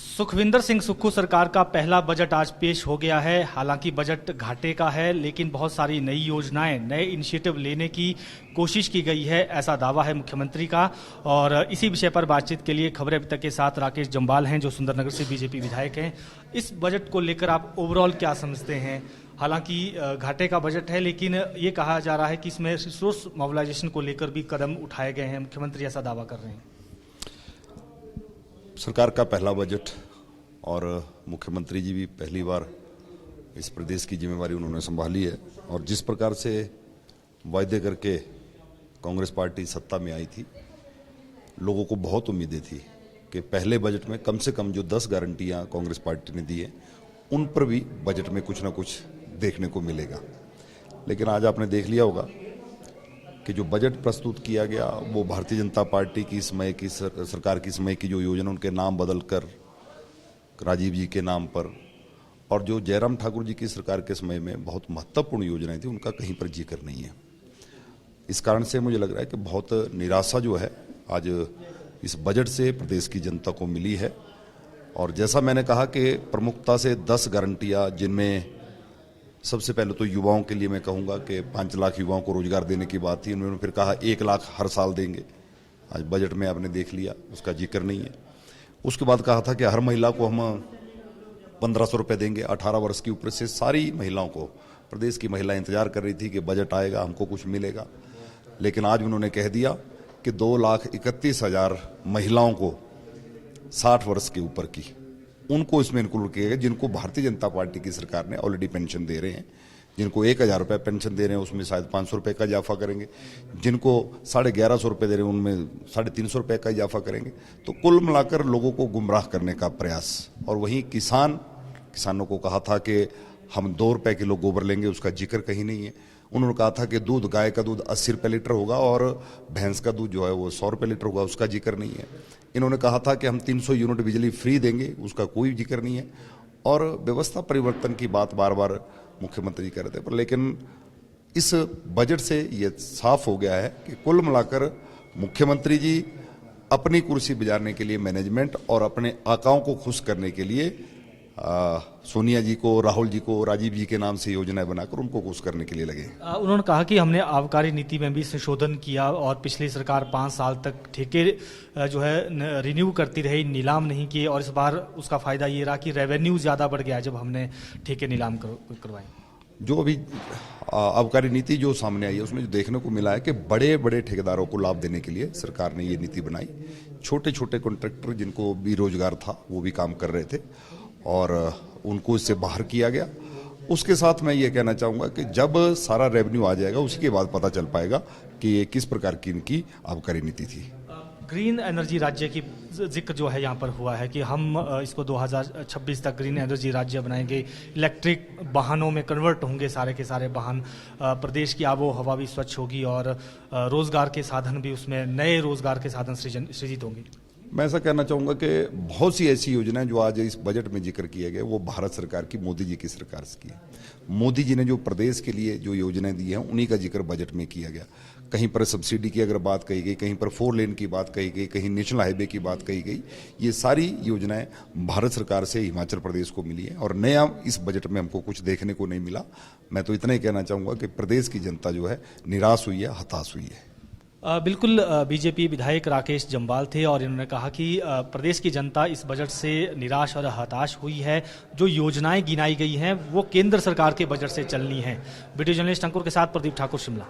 सुखविंदर सिंह सुक्खू सरकार का पहला बजट आज पेश हो गया है। हालांकि बजट घाटे का है, लेकिन बहुत सारी नई योजनाएं, नए इनिशिएटिव लेने की कोशिश की गई है, ऐसा दावा है मुख्यमंत्री का। और इसी विषय पर बातचीत के लिए खबरें अभी तक के साथ राकेश जम्वाल हैं, जो सुंदरनगर से बीजेपी विधायक हैं। इस बजट को लेकर आप ओवरऑल क्या समझते हैं? हालांकि घाटे का बजट है, लेकिन ये कहा जा रहा है कि इसमें रिसोर्स मोबिलाइजेशन को लेकर भी कदम उठाए गए हैं। मुख्यमंत्री ऐसा दावा कर रहे हैं। सरकार का पहला बजट और मुख्यमंत्री जी भी पहली बार इस प्रदेश की जिम्मेवारी उन्होंने संभाली है। और जिस प्रकार से वायदे करके कांग्रेस पार्टी सत्ता में आई थी, लोगों को बहुत उम्मीदें थी कि पहले बजट में कम से कम जो 10 गारंटियां कांग्रेस पार्टी ने दी है, उन पर भी बजट में कुछ ना कुछ देखने को मिलेगा। लेकिन आज आपने देख लिया होगा कि जो बजट प्रस्तुत किया गया वो भारतीय जनता पार्टी की समय की सरकार की समय की जो योजना, उनके नाम बदलकर राजीव जी के नाम पर, और जो जयराम ठाकुर जी की सरकार के समय में बहुत महत्वपूर्ण योजनाएं थी, उनका कहीं पर जिक्र नहीं है। इस कारण से मुझे लग रहा है कि बहुत निराशा जो है आज इस बजट से प्रदेश की जनता को मिली है। और जैसा मैंने कहा कि प्रमुखता से 10 गारंटियां, जिनमें सबसे पहले तो युवाओं के लिए मैं कहूँगा कि 5 लाख युवाओं को रोजगार देने की बात थी। उन्होंने फिर कहा 1 लाख हर साल देंगे। आज बजट में आपने देख लिया, उसका जिक्र नहीं है। उसके बाद कहा था कि हर महिला को हम 1500 रुपये देंगे। 18 वर्ष की ऊपर से सारी महिलाओं को, प्रदेश की महिला इंतजार कर रही थी कि बजट आएगा, हमको कुछ मिलेगा। लेकिन आज उन्होंने कह दिया कि 2,31,000 महिलाओं को 60 वर्ष के ऊपर की, उनको इसमें इंक्लूड किया गया, जिनको भारतीय जनता पार्टी की सरकार ने ऑलरेडी पेंशन दे रहे हैं। जिनको 1,000 रुपये पेंशन दे रहे हैं, उसमें शायद 500 रुपये का इजाफा करेंगे। जिनको 1,150 रुपये दे रहे हैं, उनमें 350 रुपये का इजाफा करेंगे। तो कुल मिलाकर लोगों को गुमराह करने का प्रयास। और वहीं किसानों को कहा था कि हम 2 रुपये किलो गोबर लेंगे, उसका जिक्र कहीं नहीं है। उन्होंने कहा था कि गाय का दूध 80 रुपये लीटर होगा और भैंस का दूध जो है वो 100 रुपये लीटर होगा, उसका जिक्र नहीं है। इन्होंने कहा था कि हम 300 यूनिट बिजली फ्री देंगे, उसका कोई जिक्र नहीं है। और व्यवस्था परिवर्तन की बात बार बार मुख्यमंत्री कर रहे थे, पर लेकिन इस बजट से ये साफ हो गया है कि कुल मिलाकर मुख्यमंत्री जी अपनी कुर्सी बजाने के लिए, मैनेजमेंट और अपने आकाओं को खुश करने के लिए सोनिया जी को, राहुल जी को, राजीव जी के नाम से योजनाएं बनाकर उनको खुश करने के लिए लगे। उन्होंने कहा कि हमने आबकारी नीति में भी संशोधन किया और पिछली सरकार 5 साल तक ठेके जो है रिन्यू करती रही, नीलाम नहीं किए। और इस बार उसका फायदा ये रहा कि रेवेन्यू ज़्यादा बढ़ गया जब हमने ठेके नीलाम करवाए। जो अभी आबकारी नीति जो सामने आई है, उसमें जो देखने को मिला है कि बड़े बड़े ठेकेदारों को लाभ देने के लिए सरकार ने ये नीति बनाई। छोटे छोटे कॉन्ट्रैक्टर जिनको भी रोजगार था, वो भी काम कर रहे थे और उनको इससे बाहर किया गया। उसके साथ मैं ये कहना चाहूँगा कि जब सारा रेवेन्यू आ जाएगा, उसके बाद पता चल पाएगा कि ये किस प्रकार की इनकी आबकारी नीति थी। ग्रीन एनर्जी राज्य की जिक्र जो है यहाँ पर हुआ है कि हम इसको 2026 तक ग्रीन एनर्जी राज्य बनाएंगे। इलेक्ट्रिक वाहनों में कन्वर्ट होंगे सारे के सारे वाहन। प्रदेश की आबो हवा भी स्वच्छ होगी और रोजगार के साधन भी, उसमें नए रोजगार के साधन सृजित होंगे। मैं ऐसा कहना चाहूँगा कि बहुत सी ऐसी योजनाएं जो आज इस बजट में जिक्र किए गए, वो भारत सरकार की, मोदी जी की सरकार की है। मोदी जी ने जो प्रदेश के लिए जो योजनाएं दी हैं, उन्हीं का जिक्र बजट में किया गया। कहीं पर सब्सिडी की अगर बात कही गई, कहीं पर 4 लेन की बात कही गई, कहीं नेशनल हाईवे की बात कही गई। ये सारी योजनाएं भारत सरकार से हिमाचल प्रदेश को मिली है और नया इस बजट में हमको कुछ देखने को नहीं मिला। मैं तो इतना ही कहना चाहूँगा कि प्रदेश की जनता जो है निराश हुई है, हताश हुई है। बिल्कुल, बीजेपी विधायक राकेश जम्वाल थे और इन्होंने कहा कि प्रदेश की जनता इस बजट से निराश और हताश हुई है। जो योजनाएं गिनाई गई हैं वो केंद्र सरकार के बजट से चलनी हैं। वीडियो जर्नलिस्ट अंकुर के साथ प्रदीप ठाकुर, शिमला।